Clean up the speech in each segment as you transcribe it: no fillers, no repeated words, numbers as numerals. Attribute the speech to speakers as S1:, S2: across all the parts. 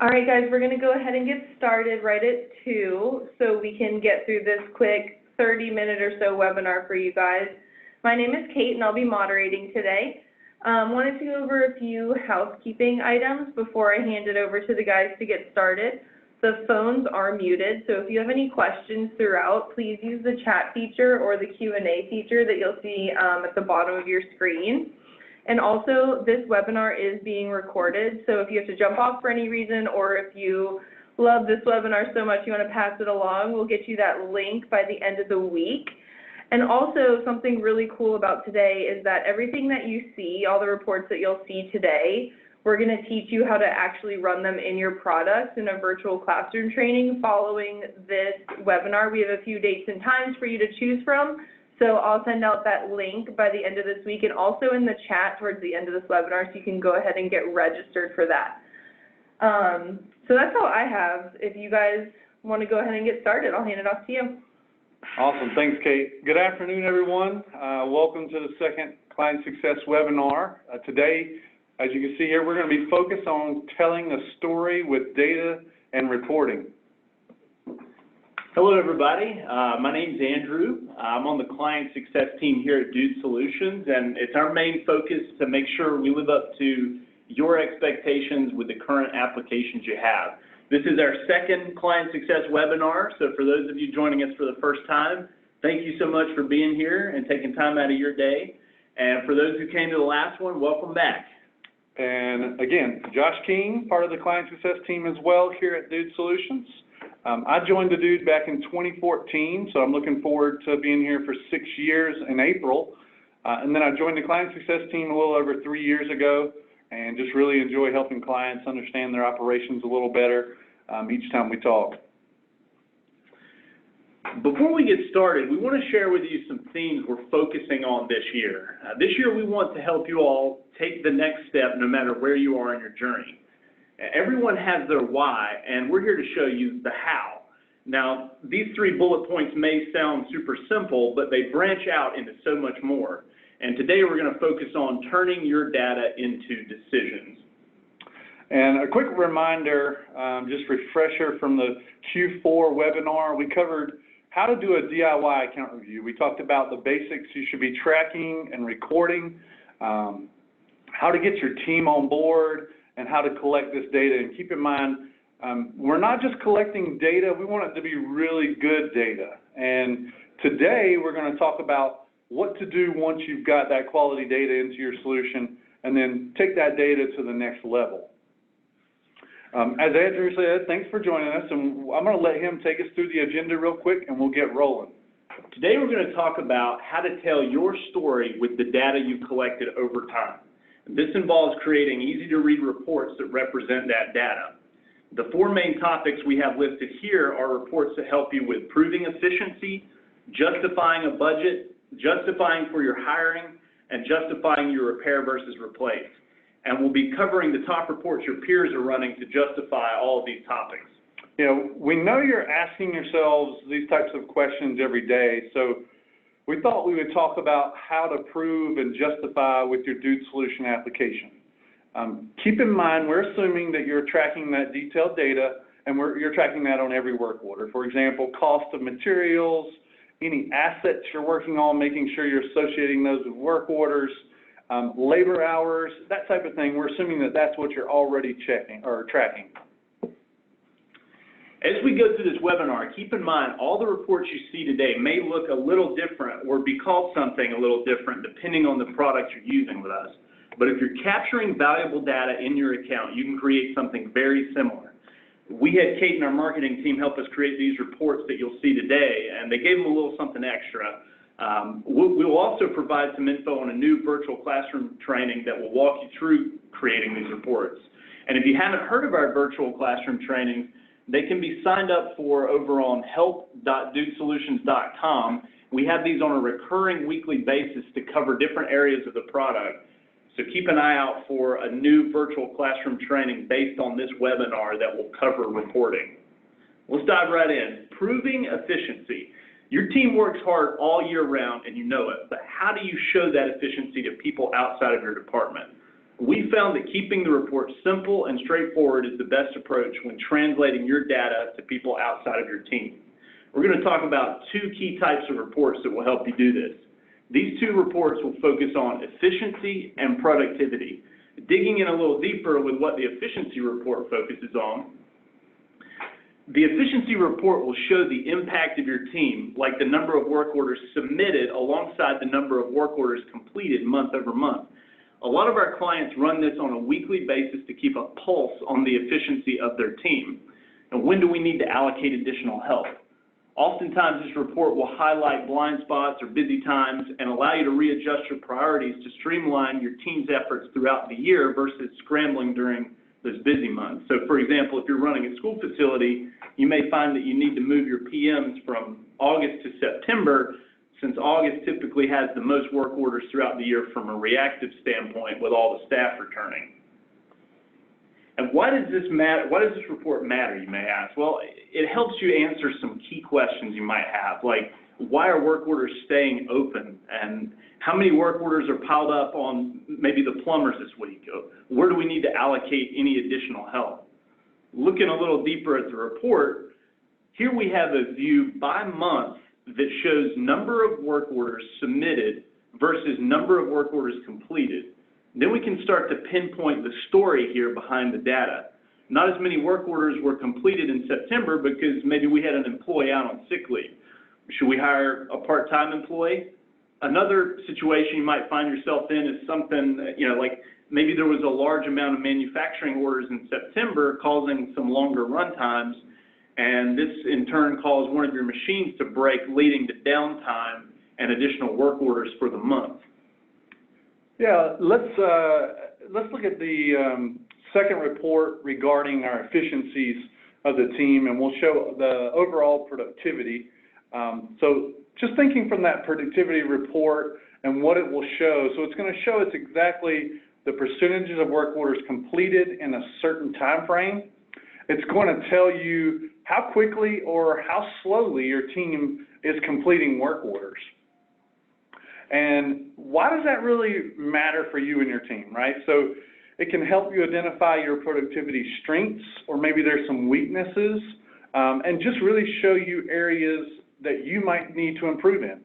S1: All right, guys, we're going to go ahead and get started right at 2 so we can get through this quick 30-minute or so webinar for you guys. My name is Kate, and I'll be moderating today. Wanted to go over a few housekeeping items before I hand it over to the guys to get started. The phones are muted, so if you have any questions throughout, please use the chat feature or the Q&A feature that you'll see at the bottom of your screen. And also, this webinar is being recorded, so if you have to jump off for any reason or if you love this webinar so much you want to pass it along, we'll get you that link by the end of the week. And also, something really cool about today is that everything that you see, all the reports that you'll see today, we're going to teach you how to actually run them in your products in a virtual classroom training following this webinar. We have a few dates and times for you to choose from. So I'll send out that link by the end of this week and also in the chat towards the end of this webinar so you can go ahead and get registered for that. So that's all I have. If you guys want to go ahead and get started, I'll hand it off to you.
S2: Awesome. Thanks, Kate. Good afternoon, everyone. Welcome to the second Client Success webinar. Today, as you can see here, we're going to be focused on telling a story with data and reporting.
S3: Hello, everybody. My name's Andrew. I'm on the Client Success team here at Dude Solutions, and it's our main focus to make sure we live up to your expectations with the current applications you have. This is our second Client Success webinar, so for those of you joining us for the first time, thank you so much for being here and taking time out of your day. And for those who came to the last one, welcome back.
S2: And again, Josh King, part of the Client Success team as well here at Dude Solutions. I joined the Dude back in 2014, so I'm looking forward to being here for 6 years in April. And then I joined the Client Success team a little over 3 years ago and just really enjoy helping clients understand their operations a little better each time we talk.
S3: Before we get started, we want to share with you some themes we're focusing on this year. This year we want to help you all take the next step no matter where you are in your journey. Everyone has their why, and we're here to show you the how. Now, these 3 bullet points may sound super simple, but they branch out into so much more. And today we're going to focus on turning your data into decisions.
S2: And a quick reminder, just refresher from the Q4 webinar, we covered how to do a DIY account review. We talked about the basics you should be tracking and recording, how to get your team on board, and how to collect this data. And keep in mind, we're not just collecting data, we want it to be really good data. And today we're going to talk about what to do once you've got that quality data into your solution and then take that data to the next level. As Andrew said, thanks for joining us, and I'm going to let him take us through the agenda real quick and we'll get rolling.
S3: Today we're going to talk about how to tell your story with the data you've collected over time. This involves creating easy-to-read reports that represent that data. The 4 main topics we have listed here are reports that help you with proving efficiency, justifying a budget, justifying for your hiring, and justifying your repair versus replace. And we'll be covering the top reports your peers are running to justify all of these topics.
S2: You know, we know you're asking yourselves these types of questions every day, so we thought we would talk about how to prove and justify with your Dude Solution application. Keep in mind, we're assuming that you're tracking that detailed data and you're tracking that on every work order. For example, cost of materials, any assets you're working on, making sure you're associating those with work orders, labor hours, that type of thing. We're assuming that that's what you're already checking or tracking.
S3: As we go through this webinar, keep in mind all the reports you see today may look a little different or be called something a little different depending on the product you're using with us. But if you're capturing valuable data in your account, you can create something very similar. We had Kate and our marketing team help us create these reports that you'll see today, and they gave them a little something extra. We'll also provide some info on a new virtual classroom training that will walk you through creating these reports. And if you haven't heard of our virtual classroom trainings, they can be signed up for over on help.dudesolutions.com. We have these on a recurring weekly basis to cover different areas of the product. So keep an eye out for a new virtual classroom training based on this webinar that will cover reporting. Let's dive right in. Proving efficiency. Your team works hard all year round and you know it, but how do you show that efficiency to people outside of your department? We found that keeping the report simple and straightforward is the best approach when translating your data to people outside of your team. We're going to talk about two key types of reports that will help you do this. These two reports will focus on efficiency and productivity. Digging in a little deeper with what the efficiency report focuses on, the efficiency report will show the impact of your team, like the number of work orders submitted alongside the number of work orders completed month over month. A lot of our clients run this on a weekly basis to keep a pulse on the efficiency of their team. And when do we need to allocate additional help? Oftentimes, this report will highlight blind spots or busy times and allow you to readjust your priorities to streamline your team's efforts throughout the year versus scrambling during those busy months. So, for example, if you're running a school facility, you may find that you need to move your PMs from August to September, since August typically has the most work orders throughout the year from a reactive standpoint with all the staff returning. And why does this matter? Why does this report matter, you may ask? Well, it helps you answer some key questions you might have, like why are work orders staying open, and how many work orders are piled up on maybe the plumbers this week? Where do we need to allocate any additional help? Looking a little deeper at the report, here we have a view by month that shows number of work orders submitted versus number of work orders completed. Then we can start to pinpoint the story here behind the data. Not as many work orders were completed in September because maybe we had an employee out on sick leave. Should we hire a part-time employee? Another situation you might find yourself in is something, like maybe there was a large amount of manufacturing orders in September causing some longer run times, and this in turn caused one of your machines to break, leading to downtime and additional work orders for the month.
S2: Yeah, let's look at the second report regarding our efficiencies of the team, and we'll show the overall productivity. So just thinking from that productivity report and what it will show, so it's going to show us exactly the percentages of work orders completed in a certain time frame. It's going to tell you how quickly or how slowly your team is completing work orders. And why does that really matter for you and your team, right? So it can help you identify your productivity strengths, or maybe there's some weaknesses, and just really show you areas that you might need to improve in.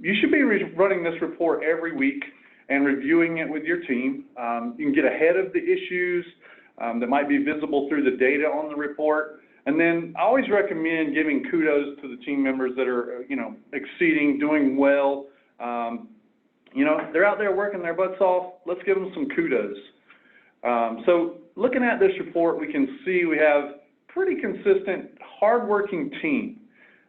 S2: You should be running this report every week and reviewing it with your team. You can get ahead of the issues that might be visible through the data on the report. And then I always recommend giving kudos to the team members that are, exceeding, doing well. They're out there working their butts off. Let's give them some kudos. So looking at this report, we can see we have pretty consistent, hardworking team.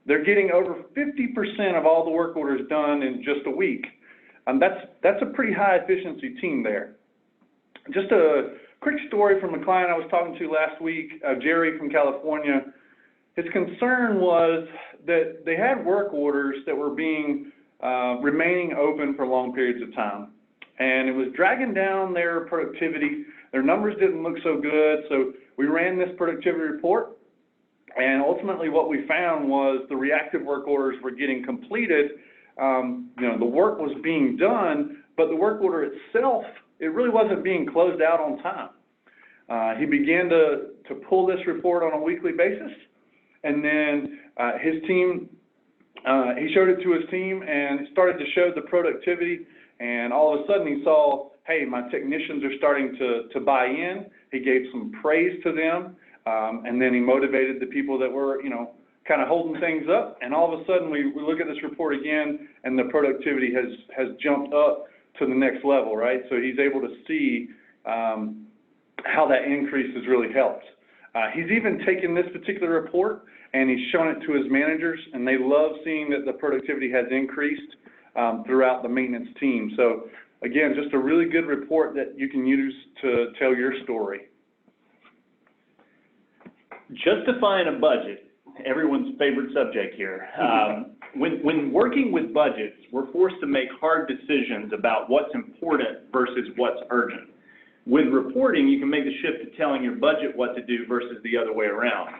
S2: They're getting over 50% of all the work orders done in just a week. That's a pretty high efficiency team there. Just a quick story from a client I was talking to last week, Jerry from California. His concern was that they had work orders that were remaining open for long periods of time, and it was dragging down their productivity. Their numbers didn't look so good, so we ran this productivity report, and ultimately what we found was the reactive work orders were getting completed. The work was being done, but the work order itself, it really wasn't being closed out on time. He began to pull this report on a weekly basis, and then his team, he showed it to his team and started to show the productivity, and all of a sudden he saw, hey, my technicians are starting to buy in. He gave some praise to them, and then he motivated the people that were, kind of holding things up, and all of a sudden we look at this report again, and the productivity has jumped up to the next level, right? So he's able to see how that increase has really helped. He's even taken this particular report and he's shown it to his managers, and they love seeing that the productivity has increased throughout the maintenance team. So again, just a really good report that you can use to tell your story.
S3: Justifying a budget, everyone's favorite subject here. When working with budgets, we're forced to make hard decisions about what's important versus what's urgent. With reporting, you can make the shift to telling your budget what to do versus the other way around.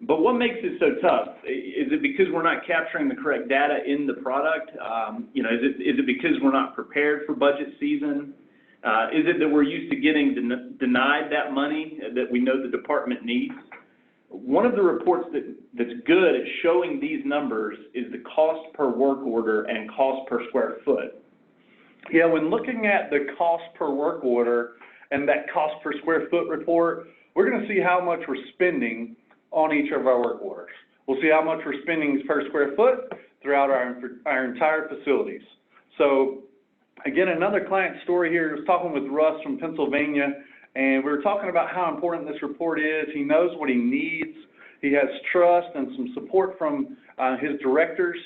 S3: But what makes it so tough? Is it because we're not capturing the correct data in the product? Is it because we're not prepared for budget season? Is it that we're used to getting denied that money that we know the department needs? One of the reports that's good at showing these numbers is the cost per work order and cost per square foot.
S2: Yeah, when looking at the cost per work order and that cost per square foot report, we're going to see how much we're spending on each of our work orders. We'll see how much we're spending per square foot throughout our entire facilities. So again, another client story here. I was talking with Russ from Pennsylvania, and we were talking about how important this report is. He knows what he needs. He has trust and some support from his directors,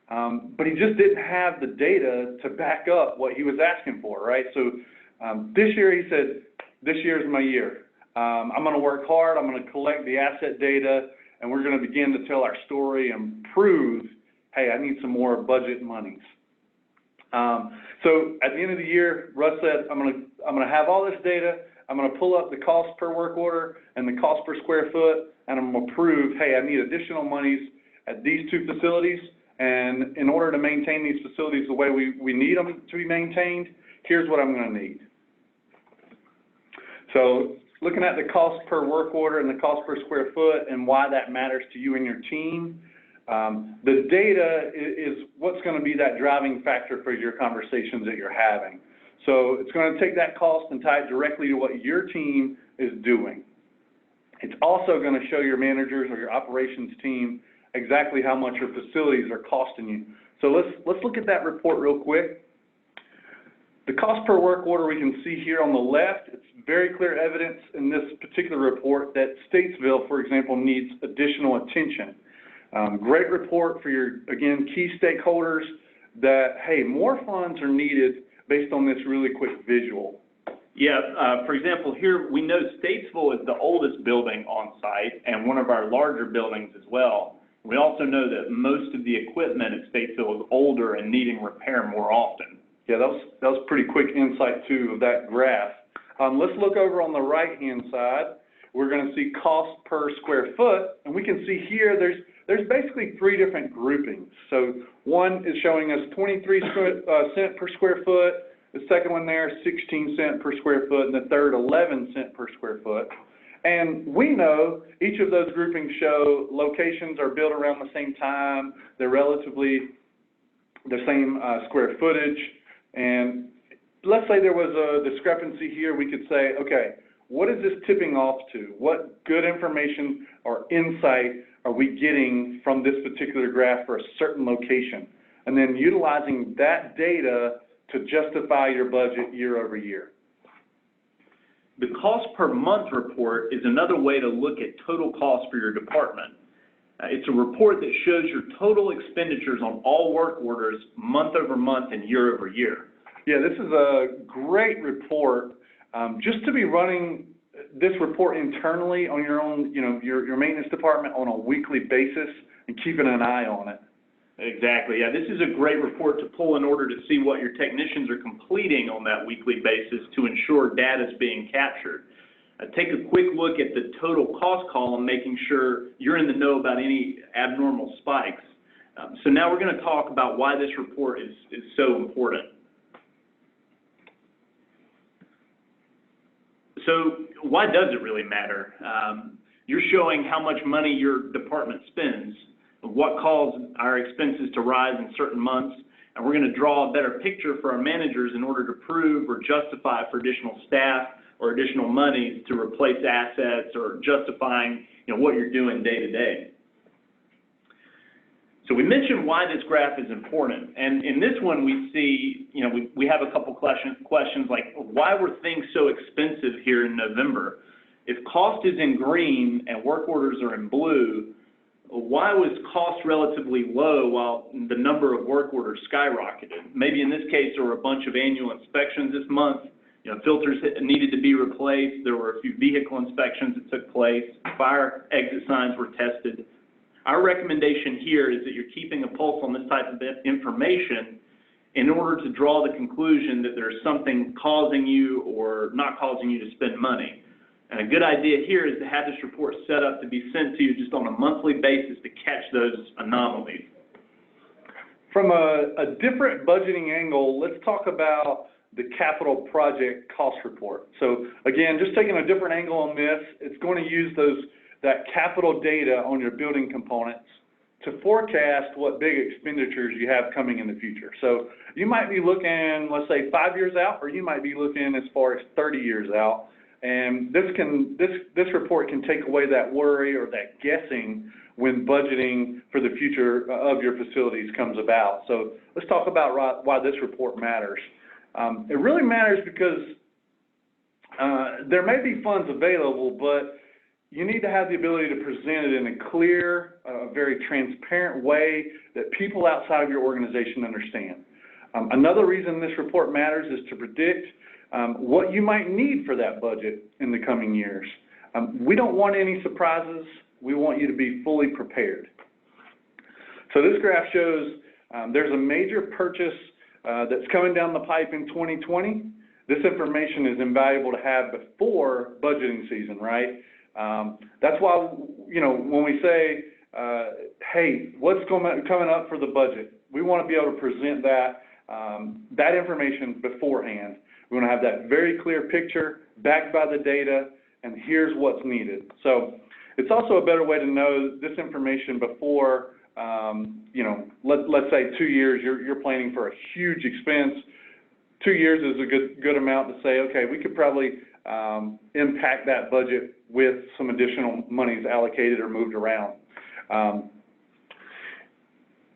S2: but he just didn't have the data to back up what he was asking for, right? So this year he said, this year is my year. I'm going to work hard. I'm going to collect the asset data, and we're going to begin to tell our story and prove, hey, I need some more budget monies. So at the end of the year, Russ said, I'm going to have all this data. I'm going to pull up the cost per work order and the cost per square foot, and I'm going to prove, hey, I need additional monies at these two facilities, and in order to maintain these facilities the way we need them to be maintained, here's what I'm going to need. So looking at the cost per work order and the cost per square foot and why that matters to you and your team, the data is what's going to be that driving factor for your conversations that you're having. So it's going to take that cost and tie it directly to what your team is doing. It's also going to show your managers or your operations team exactly how much your facilities are costing you. So let's look at that report real quick. The cost per work order we can see here on the left, it's very clear evidence in this particular report that Statesville, for example, needs additional attention. Great report for your, again, key stakeholders that, hey, more funds are needed based on this really quick visual.
S3: Yeah, for example, here we know Statesville is the oldest building on site and one of our larger buildings as well. We also know that most of the equipment at Statesville is older and needing repair more often.
S2: Yeah, that was pretty quick insight too of that graph. Let's look over on the right-hand side. We're going to see cost per square foot, and we can see here there's basically three different groupings. So one is showing us 23 cents per square foot. The second one there, 16 cents per square foot, and the third, 11 cents per square foot. And we know each of those groupings show locations are built around the same time. They're relatively the same square footage. And let's say there was a discrepancy here. We could say, okay, what is this tipping off to? What good information or insight are we getting from this particular graph for a certain location? And then utilizing that data to justify your budget year over year.
S3: The cost per month report is another way to look at total cost for your department. It's a report that shows your total expenditures on all work orders month over month and year over year.
S2: Yeah, this is a great report. Just to be running this report internally on your own, your maintenance department on a weekly basis and keeping an eye on it.
S3: Exactly. Yeah, this is a great report to pull in order to see what your technicians are completing on that weekly basis to ensure data is being captured. Take a quick look at the total cost column, making sure you're in the know about any abnormal spikes. So now we're going to talk about why this report is so important. So why does it really matter? You're showing how much money your department spends, what caused our expenses to rise in certain months, and we're going to draw a better picture for our managers in order to prove or justify for additional staff or additional monies to replace assets or justifying what you're doing day to day. So we mentioned why this graph is important, and in this one we see, we have a couple questions like, why were things so expensive here in November? If cost is in green and work orders are in blue, why was cost relatively low while the number of work orders skyrocketed? Maybe in this case there were a bunch of annual inspections this month, filters needed to be replaced, there were a few vehicle inspections that took place, fire exit signs were tested. Our recommendation here is that you're keeping a pulse on this type of information in order to draw the conclusion that there's something causing you or not causing you to spend money. And a good idea here is to have this report set up to be sent to you just on a monthly basis to catch those anomalies.
S2: From a different budgeting angle, let's talk about the capital project cost report. So again, just taking a different angle on this, it's going to use that capital data on your building components to forecast what big expenditures you have coming in the future. So you might be looking, let's say 5 years out, or you might be looking as far as 30 years out. And this report can take away that worry or that guessing when budgeting for the future of your facilities comes about. So let's talk about why this report matters. It really matters because there may be funds available, but you need to have the ability to present it in a clear, very transparent way that people outside of your organization understand. Another reason this report matters is to predict what you might need for that budget in the coming years. We don't want any surprises. We want you to be fully prepared. So this graph shows there's a major purchase that's coming down the pipe in 2020. This information is invaluable to have before budgeting season, right? That's why, when we say, hey, what's coming up for the budget? We want to be able to present that information beforehand. We want to have that very clear picture backed by the data, and here's what's needed. So it's also a better way to know this information before, let's say 2 years, you're planning for a huge expense. 2 years is a good amount to say, okay, we could probably impact that budget with some additional monies allocated or moved around.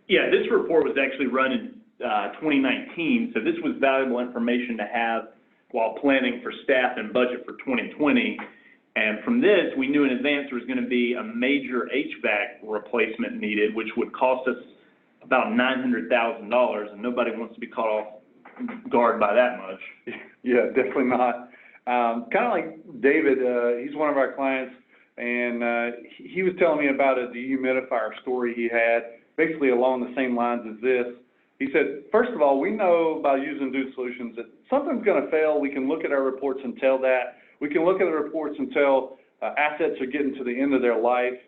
S3: Yeah, this report was actually run in 2019, so this was valuable information to have while planning for staff and budget for 2020. And from this, we knew in advance there was going to be a major HVAC replacement needed, which would cost us about $900,000, and nobody wants to be caught off guard by that much.
S2: Yeah, definitely not. Kind of like David, he's one of our clients, and he was telling me about a dehumidifier story he had, basically along the same lines as this. He said, first of all, we know by using Dude Solutions that something's going to fail. We can look at our reports and tell that. We can look at the reports and tell assets are getting to the end of their life.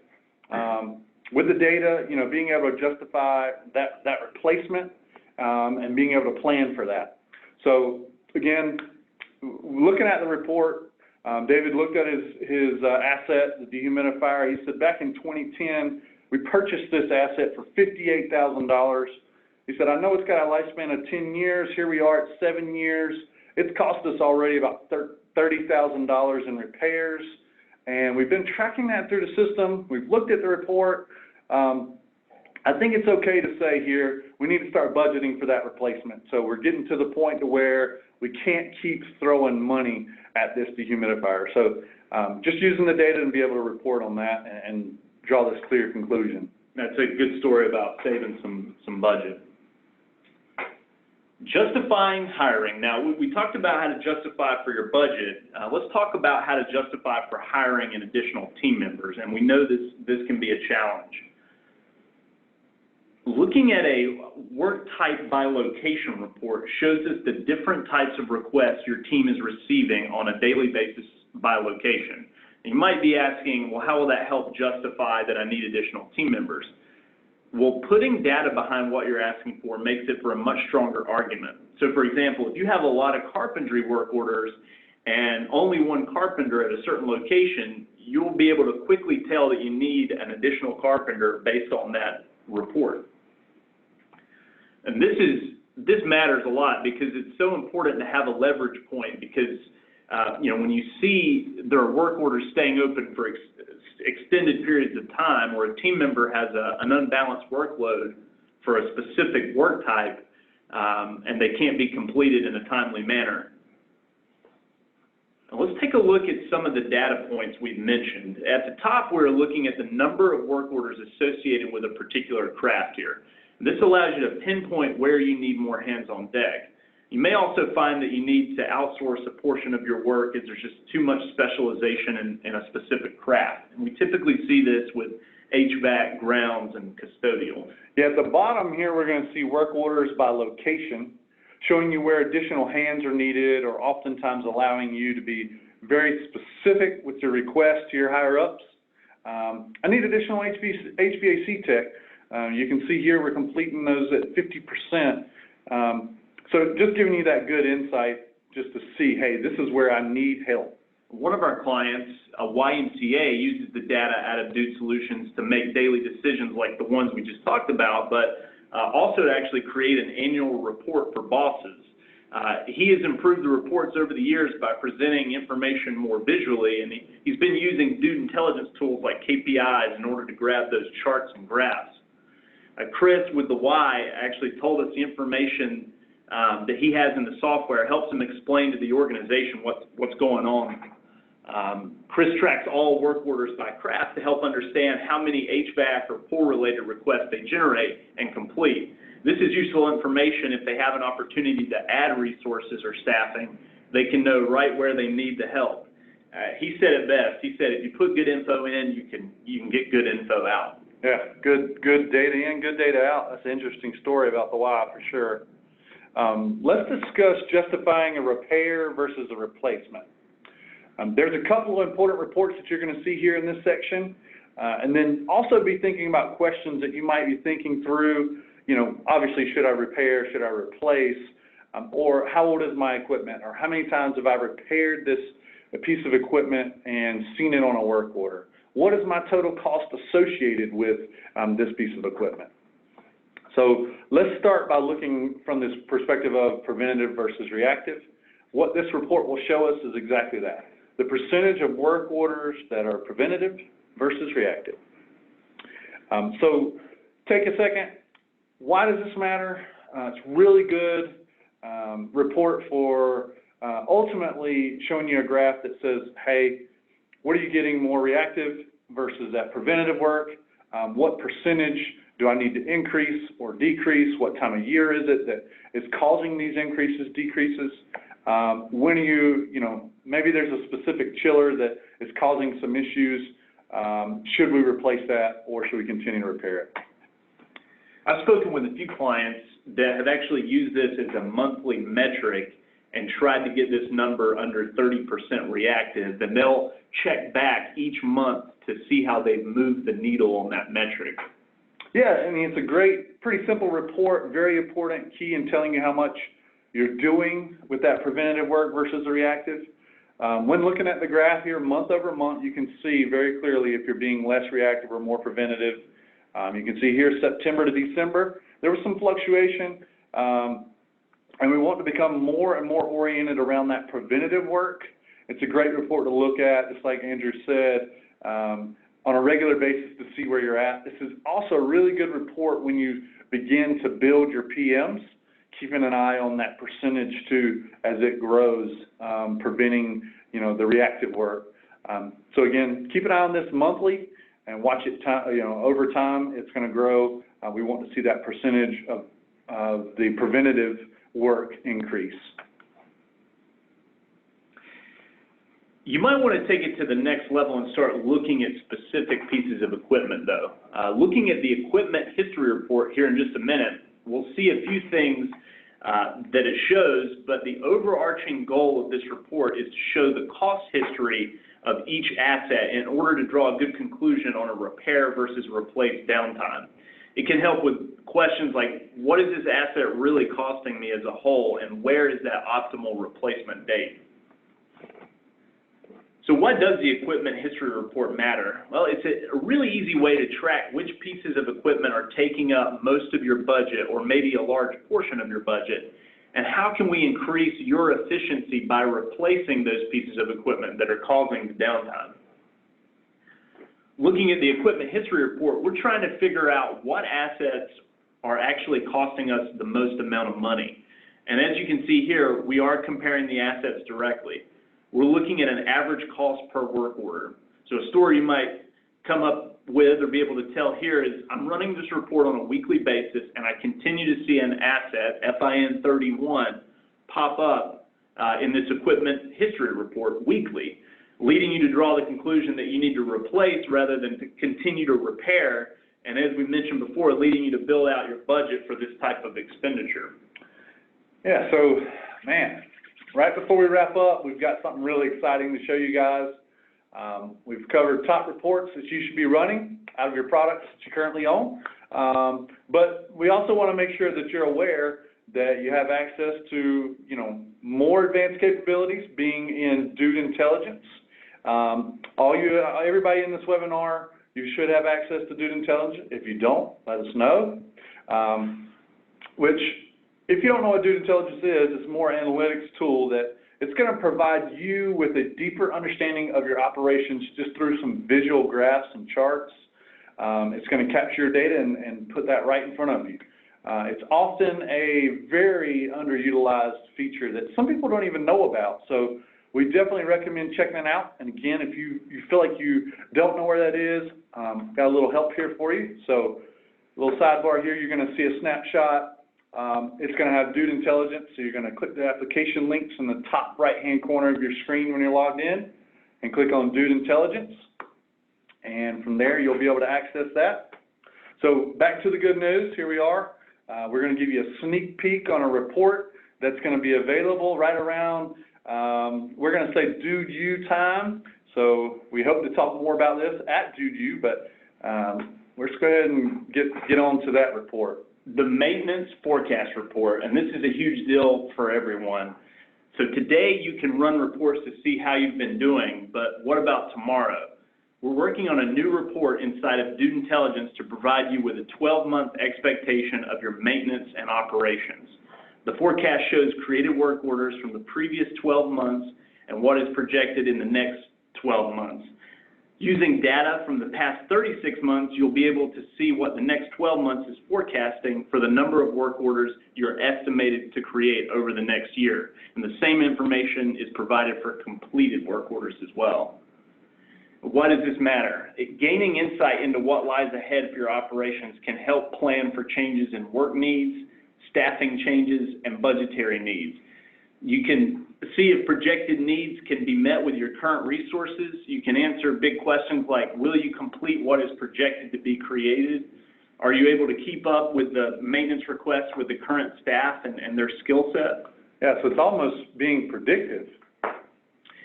S2: With the data, being able to justify that replacement and being able to plan for that. So again, looking at the report, David looked at his asset, the dehumidifier. He said back in 2010, we purchased this asset for $58,000. He said, I know it's got a lifespan of 10 years. Here we are at 7 years. It's cost us already about $30,000 in repairs. And we've been tracking that through the system. We've looked at the report. I think it's okay to say here, we need to start budgeting for that replacement. So we're getting to the point to where we can't keep throwing money at this dehumidifier. So just using the data and be able to report on that and draw this clear conclusion.
S3: That's a good story about saving some budget. Justifying hiring. Now, we talked about how to justify for your budget. Let's talk about how to justify for hiring an additional team members, and we know this can be a challenge. Looking at a work type by location report shows us the different types of requests your team is receiving on a daily basis by location. And you might be asking, well, how will that help justify that I need additional team members? Well, putting data behind what you're asking for makes it for a much stronger argument. So, for example, if you have a lot of carpentry work orders and only one carpenter at a certain location, you'll be able to quickly tell that you need an additional carpenter based on that report. And this matters a lot because it's so important to have a leverage point because, when you see there are work orders staying open for extended periods of time, or a team member has an unbalanced workload for a specific work type, and they can't be completed in a timely manner. Now, let's take a look at some of the data points we've mentioned. At the top, we're looking at the number of work orders associated with a particular craft here. This allows you to pinpoint where you need more hands on deck. You may also find that you need to outsource a portion of your work as there's just too much specialization in a specific craft. And we typically see this with HVAC, grounds, and custodial.
S2: Yeah, at the bottom here, we're going to see work orders by location, showing you where additional hands are needed, or oftentimes allowing you to be very specific with your request to your higher-ups. I need additional HVAC tech. You can see here we're completing those at 50%. So just giving you that good insight just to see, hey, this is where I need help.
S3: One of our clients, a YMCA, uses the data out of Dude Solutions to make daily decisions like the ones we just talked about, but also to actually create an annual report for bosses. He has improved the reports over the years by presenting information more visually, and he's been using Dude Intelligence tools like KPIs in order to grab those charts and graphs. Chris with the Y actually told us the information that he has in the software helps him explain to the organization what's going on. Chris tracks all work orders by craft to help understand how many HVAC or pool-related requests they generate and complete. This is useful information if they have an opportunity to add resources or staffing. They can know right where they need the help. He said it best. He said, if you put good info in, you can get good info out.
S2: Yeah, good data in, good data out. That's an interesting story about the why for sure. Let's discuss justifying a repair versus a replacement. There's a couple of important reports that you're going to see here in this section, and then also be thinking about questions that you might be thinking through. You know, obviously, should I repair, should I replace, or how old is my equipment, or how many times have I repaired this piece of equipment and seen it on a work order? What is my total cost associated with this piece of equipment? So let's start by looking from this perspective of preventative versus reactive. What this report will show us is exactly that. The percentage of work orders that are preventative versus reactive. So take a second. Why does this matter? It's really good report for ultimately showing you a graph that says, hey, what are you getting more reactive versus that preventative work? What percentage do I need to increase or decrease? What time of year is it that is causing these increases, decreases? When are you know, maybe there's a specific chiller that is causing some issues. Should we replace that or should we continue to repair it?
S3: I've spoken with a few clients that have actually used this as a monthly metric and tried to get this number under 30% reactive, then they'll check back each month to see how they've moved the needle on that metric.
S2: Yeah, I mean, it's a great, pretty simple report, very important key in telling you how much you're doing with that preventative work versus the reactive. When looking at the graph here, month over month, you can see very clearly if you're being less reactive or more preventative. You can see here September to December, there was some fluctuation, and we want to become more and more oriented around that preventative work. It's a great report to look at, just like Andrew said, on a regular basis to see where you're at. This is also a really good report when you begin to build your PMs, keeping an eye on that percentage too as it grows, preventing, you know, the reactive work. So again, keep an eye on this monthly and watch it, you know, over time. It's going to grow. We want to see that percentage of the preventative work increase.
S3: You might want to take it to the next level and start looking at specific pieces of equipment, though. Looking at the equipment history report here in just a minute, we'll see a few things that it shows, but the overarching goal of this report is to show the cost history of each asset in order to draw a good conclusion on a repair versus replace downtime. It can help with questions like, what is this asset really costing me as a whole, and where is that optimal replacement date? So why does the equipment history report matter? Well, it's a really easy way to track which pieces of equipment are taking up most of your budget or maybe a large portion of your budget, and how can we increase your efficiency by replacing those pieces of equipment that are causing the downtime. Looking at the equipment history report, we're trying to figure out what assets are actually costing us the most amount of money. And as you can see here, we are comparing the assets directly. We're looking at an average cost per work order. So a story you might come up with or be able to tell here is, I'm running this report on a weekly basis and I continue to see an asset, FIN 31, pop up in this equipment history report weekly, leading you to draw the conclusion that you need to replace rather than to continue to repair, and as we mentioned before, leading you to build out your budget for this type of expenditure.
S2: Yeah, so, man, right before we wrap up, we've got something really exciting to show you guys. We've covered top reports that you should be running out of your products that you currently own, but we also want to make sure that you're aware that you have access to, more advanced capabilities being in dude intelligence. Everybody in this webinar, you should have access to dude intelligence. If you don't, let us know. Which, if you don't know what dude intelligence is, it's more analytics tool that it's going to provide you with a deeper understanding of your operations just through some visual graphs and charts. It's going to capture your data and put that right in front of you. It's often a very underutilized feature that some people don't even know about. So we definitely recommend checking it out. And again, if you feel like you don't know where that is, got a little help here for you. So a little sidebar here, you're going to see a snapshot. It's going to have dude intelligence. So you're going to click the application links in the top right-hand corner of your screen when you're logged in and click on dude intelligence. And from there, you'll be able to access that. So back to the good news, here we are. We're going to give you a sneak peek on a report that's going to be available right around, we're going to say Dude U time. So we hope to talk more about this at Dude U, but let's go ahead and get on to that report.
S3: The maintenance forecast report, and this is a huge deal for everyone. So today you can run reports to see how you've been doing, but what about tomorrow? We're working on a new report inside of Dude Intelligence to provide you with a 12-month expectation of your maintenance and operations. The forecast shows created work orders from the previous 12 months and what is projected in the next 12 months. Using data from the past 36 months, you'll be able to see what the next 12 months is forecasting for the number of work orders you're estimated to create over the next year. And the same information is provided for completed work orders as well. Why does this matter? Gaining insight into what lies ahead for your operations can help plan for changes in work needs, staffing changes, and budgetary needs. You can see if projected needs can be met with your current resources. You can answer big questions like, will you complete what is projected to be created? Are you able to keep up with the maintenance requests with the current staff and their skill set?
S2: Yeah, so it's almost being predictive.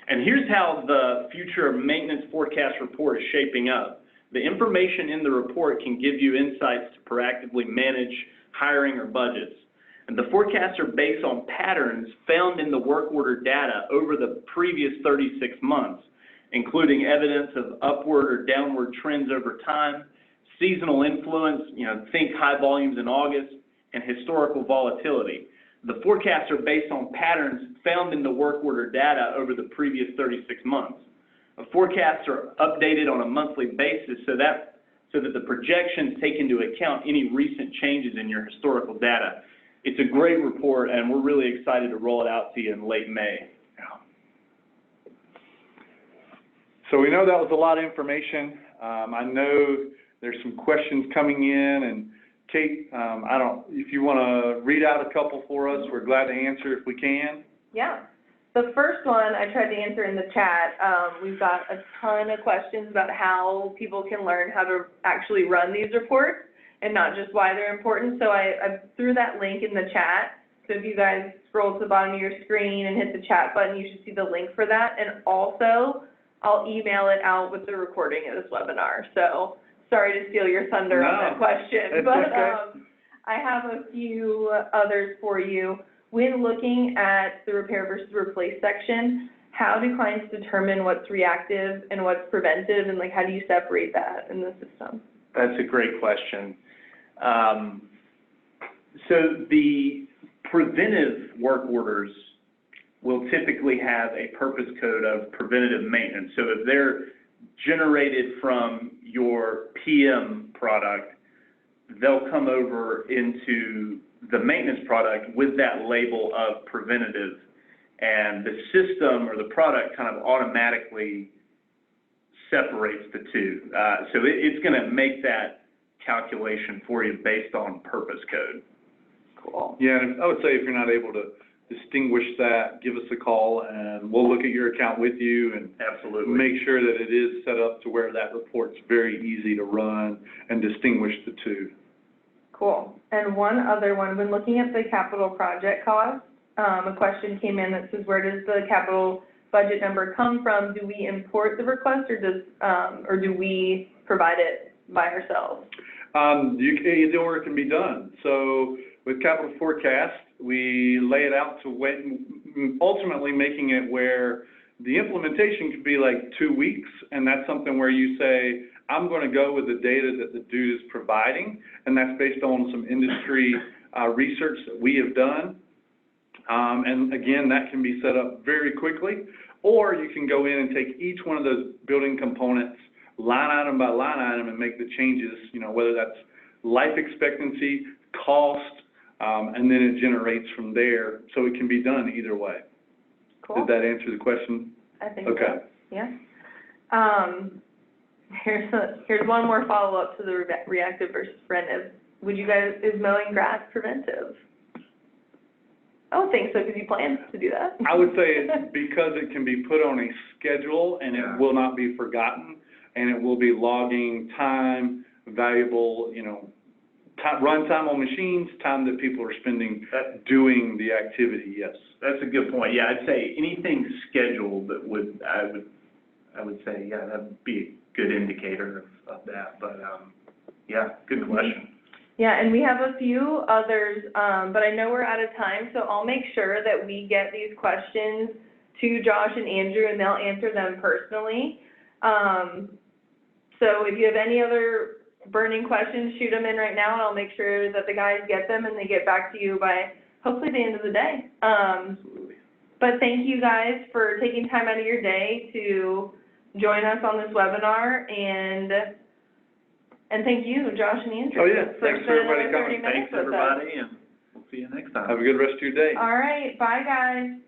S3: And here's how the future maintenance forecast report is shaping up. The information in the report can give you insights to proactively manage hiring or budgets. And the forecasts are based on patterns found in the work order data over the previous 36 months, including evidence of upward or downward trends over time, seasonal influence, think high volumes in August, and historical volatility. The forecasts are based on patterns found in the work order data over the previous 36 months. The forecasts are updated on a monthly basis so that the projections take into account any recent changes in your historical data. It's a great report, and we're really excited to roll it out to you in late May.
S2: So we know that was a lot of information. I know there's some questions coming in, and Kate, if you want to read out a couple for us, we're glad to answer if we can.
S1: Yeah. The first one I tried to answer in the chat. We've got a ton of questions about how people can learn how to actually run these reports and not just why they're important. So I threw that link in the chat. So if you guys scroll to the bottom of your screen and hit the chat button, you should see the link for that. And also, I'll email it out with the recording of this webinar. So sorry to steal your thunder on that question, but okay. I have a few others for you. When looking at the repair versus replace section, how do clients determine what's reactive and what's preventive, and how do you separate that in the system?
S3: That's a great question. So the preventive work orders will typically have a purpose code of preventative maintenance. So if they're generated from your PM product, they'll come over into the maintenance product with that label of preventative, and the system or the product kind of automatically separates the two. So it's going to make that calculation for you based on purpose code.
S1: Cool.
S2: Yeah, and I would say if you're not able to distinguish that, give us a call and we'll look at your account with you and
S3: absolutely
S2: make sure that it is set up to where that report's very easy to run and distinguish the two.
S1: Cool. And one other one, when looking at the capital project cost, a question came in that says, where does the capital budget number come from? Do we import the request or do we provide it by ourselves?
S2: Either or can be done. So with capital forecast, we lay it out to ultimately making it where the implementation could be like 2 weeks, and that's something where you say, I'm going to go with the data that the dude is providing, and that's based on some industry research that we have done. And again, that can be set up very quickly, or you can go in and take each one of those building components line item by line item and make the changes, you know, whether that's life expectancy, cost, and then it generates from there. So it can be done either way.
S1: Cool.
S2: Did that answer the question?
S1: I think
S2: Okay.
S1: so, yeah. Here's one more follow-up to the reactive versus preventive. Is mowing grass preventive? I don't think so, because you plan to do that.
S2: I would say it's because it can be put on a schedule and it will not be forgotten, and it will be logging time, valuable, you know, run time on machines, time that people are spending doing the activity, yes.
S3: That's a good point. Yeah, I'd say anything scheduled that I would say, yeah, that'd be a good indicator of that. But, yeah, good question.
S1: Yeah, and we have a few others, but I know we're out of time, so I'll make sure that we get these questions to Josh and Andrew, and they'll answer them personally. So if you have any other burning questions, shoot them in right now, and I'll make sure that the guys get them and they get back to you by hopefully the end of the day.
S3: Absolutely.
S1: But thank you guys for taking time out of your day to join us on this webinar, and thank you, Josh and Andrew.
S2: Oh, yeah.
S1: For
S2: Thanks for everybody
S1: spending another
S2: coming.
S1: 30 minutes
S3: Thanks,
S1: with us.
S3: everybody, and we'll see you next time.
S2: Have a good rest of your day.
S1: All right, bye, guys.